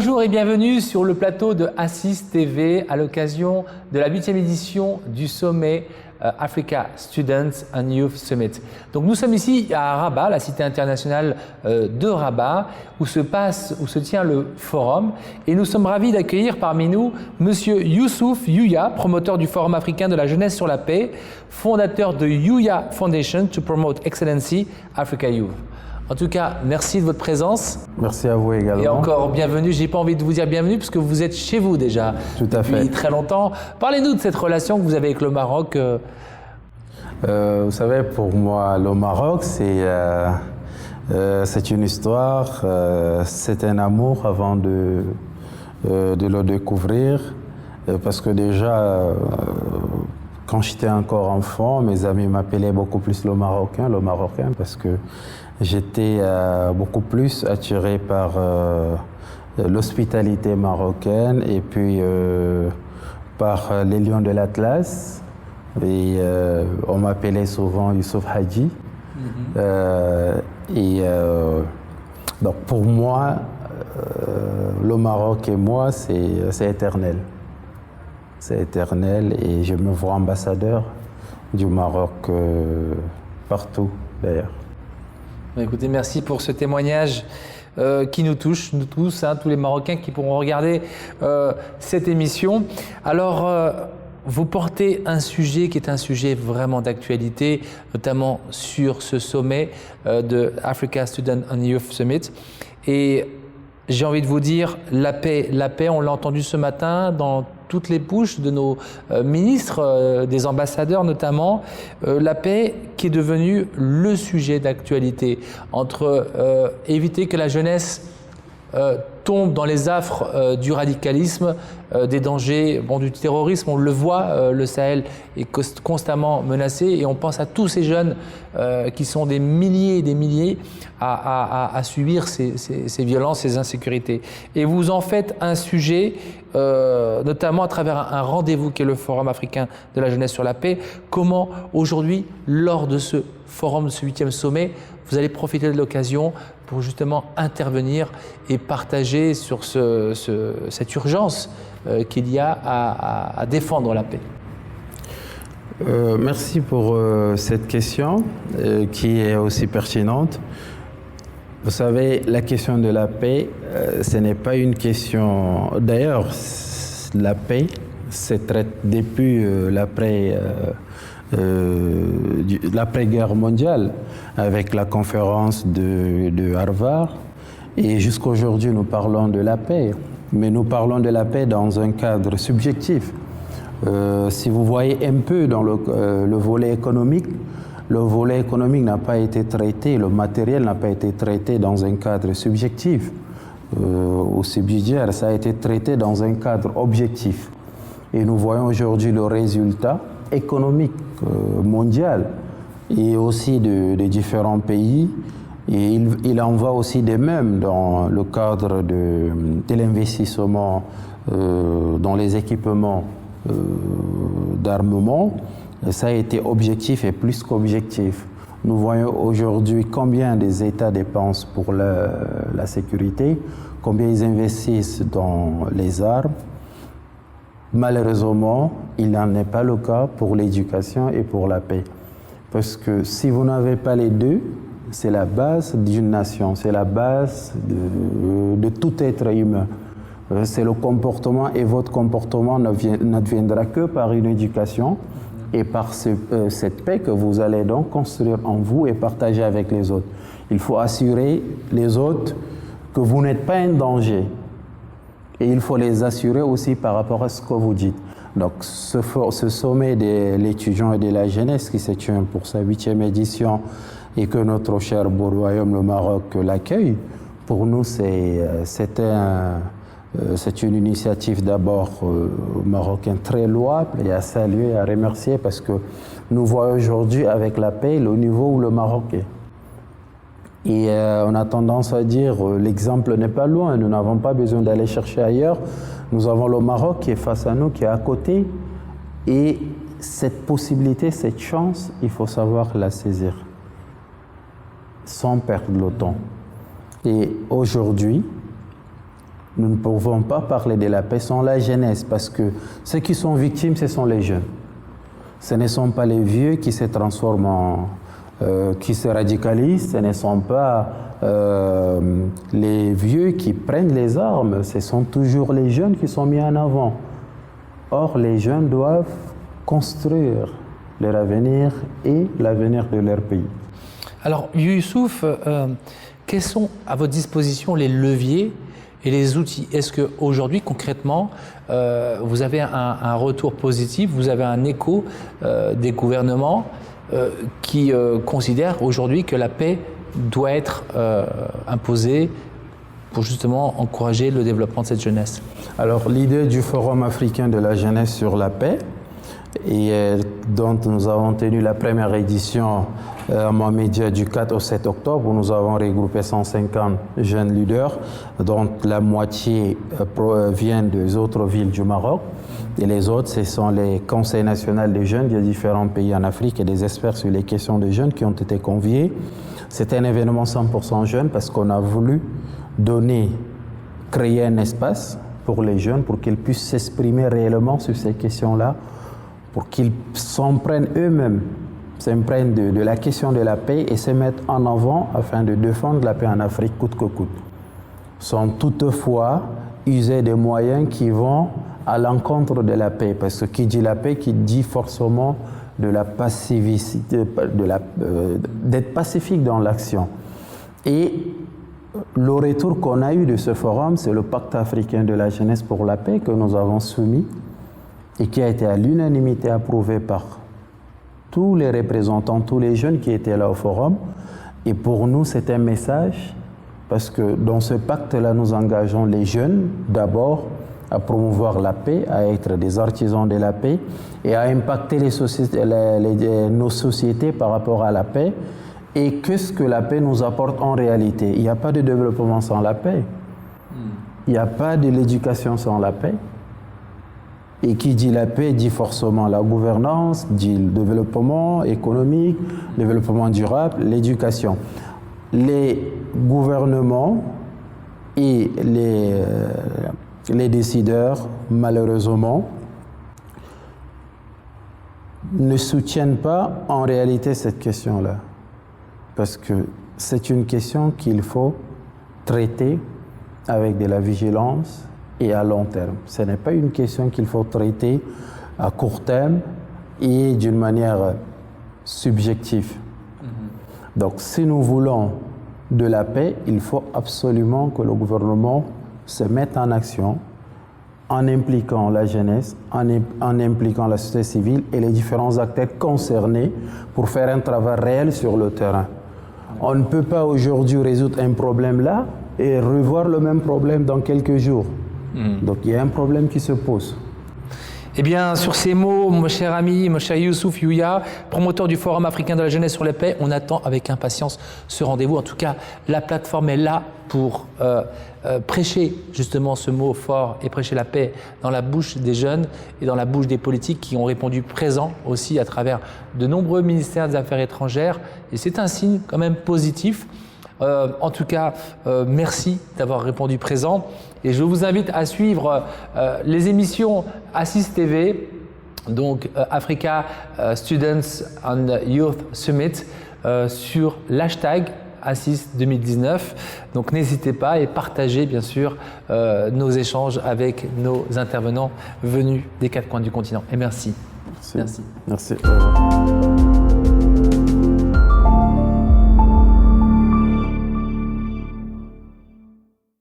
Bonjour et bienvenue sur le plateau de Assis TV à l'occasion de la 8e édition du sommet Africa Students and Youth Summit. Donc nous sommes ici à Rabat, la cité internationale de Rabat, où se tient le forum, et nous sommes ravis d'accueillir parmi nous Monsieur Youssouf Youya, promoteur du Forum africain de la jeunesse sur la paix, fondateur de Youya Foundation to Promote Excellency Africa Youth. En tout cas, merci de votre présence. Merci à vous également. Et encore bienvenue. J'ai pas envie de vous dire bienvenue parce que vous êtes chez vous déjà. Tout à fait. Depuis très longtemps. Parlez-nous de cette relation que vous avez avec le Maroc. Vous savez, pour moi, le Maroc, c'est une histoire, c'est un amour avant de le découvrir. Parce que déjà, quand j'étais encore enfant, mes amis m'appelaient beaucoup plus le Marocain, parce que j'étais beaucoup plus attiré par l'hospitalité marocaine et puis par les lions de l'Atlas. Et on m'appelait souvent Youssouf Hadji. Donc pour moi, le Maroc et moi, c'est éternel. C'est éternel et je me vois ambassadeur du Maroc partout d'ailleurs. Écoutez, merci pour ce témoignage qui nous touche, nous tous, tous les Marocains qui pourront regarder cette émission. Alors, vous portez un sujet qui est un sujet vraiment d'actualité, notamment sur ce sommet de Africa Student and Youth Summit. Et j'ai envie de vous dire, la paix, on l'a entendu ce matin dans toutes les bouches de nos ministres, des ambassadeurs notamment, la paix qui est devenue le sujet d'actualité, entre éviter que la jeunesse tombe dans les affres du radicalisme, des dangers du terrorisme. On le voit, le Sahel est constamment menacé et on pense à tous ces jeunes qui sont des milliers et des milliers à subir ces violences, ces insécurités. Et vous en faites un sujet, notamment à travers un rendez-vous qui est le Forum africain de la jeunesse sur la paix. Comment aujourd'hui, lors de ce forum, de ce 8e sommet, vous allez profiter de l'occasion pour justement intervenir et partager sur cette urgence qu'il y a à défendre la paix. Merci pour cette question qui est aussi pertinente. Vous savez, la question de la paix, ce n'est pas une question... D'ailleurs, la paix se traite depuis l'après-guerre mondiale, avec la conférence de Harvard. Et jusqu'à aujourd'hui, nous parlons de la paix. Mais nous parlons de la paix dans un cadre subjectif. Si vous voyez un peu dans le volet économique n'a pas été traité, le matériel n'a pas été traité dans un cadre subjectif ou subsidiaire, ça a été traité dans un cadre objectif. Et nous voyons aujourd'hui le résultat économique mondial et aussi des différents pays. Et il en va aussi de même dans le cadre de l'investissement dans les équipements d'armement. Ça a été objectif et plus qu'objectif. Nous voyons aujourd'hui combien des États dépensent pour la sécurité, combien ils investissent dans les armes. Malheureusement, il n'en est pas le cas pour l'éducation et pour la paix. Parce que si vous n'avez pas les deux, c'est la base d'une nation, c'est la base de tout être humain. C'est le comportement et votre comportement n'adviendra que par une éducation et par cette paix que vous allez donc construire en vous et partager avec les autres. Il faut assurer les autres que vous n'êtes pas un danger. Et il faut les assurer aussi par rapport à ce que vous dites. Donc ce sommet de l'étudiant et de la jeunesse qui se tient pour sa 8e édition et que notre cher beau royaume, le Maroc, l'accueille, pour nous c'est une initiative d'abord marocaine très louable et à saluer et à remercier parce que nous voyons aujourd'hui avec la paix le niveau où le Maroc est. Et on a tendance à dire l'exemple n'est pas loin, nous n'avons pas besoin d'aller chercher ailleurs. Nous avons le Maroc qui est face à nous, qui est à côté. Et cette possibilité, cette chance, il faut savoir la saisir sans perdre le temps. Et aujourd'hui, Nous ne pouvons pas parler de la paix sans la jeunesse, parce que ceux qui sont victimes, ce sont les jeunes. Ce ne sont pas les vieux qui se transforment qui se radicalisent, ce ne sont pas les vieux qui prennent les armes, ce sont toujours les jeunes qui sont mis en avant. Or, les jeunes doivent construire leur avenir et l'avenir de leur pays. Alors, Youssouf, quels sont à votre disposition les leviers et les outils? Est-ce qu'aujourd'hui, concrètement, vous avez un retour positif, vous avez un écho des gouvernements qui considèrent aujourd'hui que la paix doit être imposée pour justement encourager le développement de cette jeunesse? Alors, l'idée du Forum africain de la jeunesse sur la paix, et dont nous avons tenu la première édition à Mohamedia du 4 au 7 octobre, où nous avons regroupé 150 jeunes leaders, dont la moitié vient des autres villes du Maroc. Et les autres, ce sont les conseils nationaux des jeunes des différents pays en Afrique et des experts sur les questions des jeunes qui ont été conviés. C'était un événement 100% jeune parce qu'on a voulu créer un espace pour les jeunes pour qu'ils puissent s'exprimer réellement sur ces questions-là, pour qu'ils s'imprègnent eux-mêmes, s'imprègnent de la question de la paix et se mettent en avant afin de défendre la paix en Afrique coûte que coûte. Sans toutefois user des moyens qui vont à l'encontre de la paix, parce que qui dit la paix, qui dit forcément de la passivité, d'être pacifique dans l'action. Et le retour qu'on a eu de ce forum, c'est le Pacte africain de la jeunesse pour la paix que nous avons soumis et qui a été à l'unanimité approuvé par tous les représentants, tous les jeunes qui étaient là au forum. Et pour nous, c'est un message, parce que dans ce pacte-là, nous engageons les jeunes d'abord à promouvoir la paix, à être des artisans de la paix et à impacter nos sociétés par rapport à la paix. Et qu'est-ce que la paix nous apporte en réalité? Il n'y a pas de développement sans la paix. Il n'y a pas de l'éducation sans la paix. Et qui dit la paix dit forcément la gouvernance, dit le développement économique, le développement durable, l'éducation. Les gouvernements et les décideurs, malheureusement, ne soutiennent pas en réalité cette question-là. Parce que c'est une question qu'il faut traiter avec de la vigilance et à long terme. Ce n'est pas une question qu'il faut traiter à court terme et d'une manière subjective. Donc, si nous voulons de la paix, il faut absolument que le gouvernement se mette en action en impliquant la jeunesse, en impliquant la société civile et les différents acteurs concernés pour faire un travail réel sur le terrain. On ne peut pas aujourd'hui résoudre un problème là et revoir le même problème dans quelques jours. Donc il y a un problème qui se pose. Eh bien, sur ces mots, mon cher ami, mon cher Youssouf Youya, promoteur du Forum africain de la jeunesse sur la paix, on attend avec impatience ce rendez-vous. En tout cas, la plateforme est là pour prêcher justement ce mot fort et prêcher la paix dans la bouche des jeunes et dans la bouche des politiques qui ont répondu présent aussi à travers de nombreux ministères des Affaires étrangères. Et c'est un signe quand même positif. En tout cas, merci d'avoir répondu présent. Et je vous invite à suivre les émissions Assis TV, donc Africa Students and Youth Summit, sur l'hashtag Assis 2019. Donc n'hésitez pas et partagez bien sûr nos échanges avec nos intervenants venus des quatre coins du continent. Et merci. Merci. Merci. Au revoir.